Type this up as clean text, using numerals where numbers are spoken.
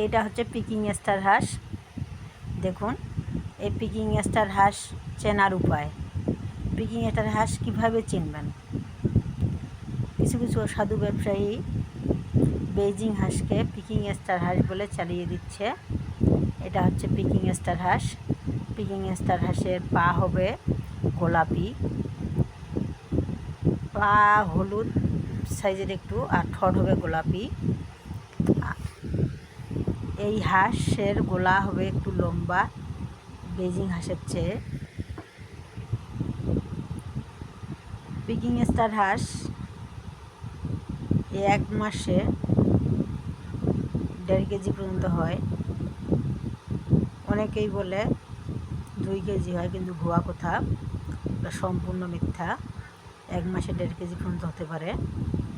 এটা হচ্ছে Peking star হাঁস। দেখুন, এই পিকিং স্টার হাঁস চেনার উপায়। পিকিং স্টার হাঁস কীভাবে চিনবেন? কিছু কিছু সাধু ব্যবসায়ী বেইজিং হাঁসকে পিকিং স্টার হাঁস বলে চালিয়ে দিচ্ছে। এটা হচ্ছে পিকিং স্টার হাঁস। পিকিং স্টার হাঁসের পা হবে গোলাপি, পা হলুদ সাইজের একটু, আর ঠোঁট হবে গোলাপি। এই হাঁসের গলা হবে একটু লম্বা বেইজিং হাঁসের চেয়ে। পিকিং স্টার হাঁস 1 মাসে 1.5 কেজি পর্যন্ত হয়। অনেকেই বলে 2 কেজি হয়, কিন্তু ভুয়া কথা, এটা সম্পূর্ণ মিথ্যা। 1 মাসে 1.5 কেজি পর্যন্ত হতে পারে।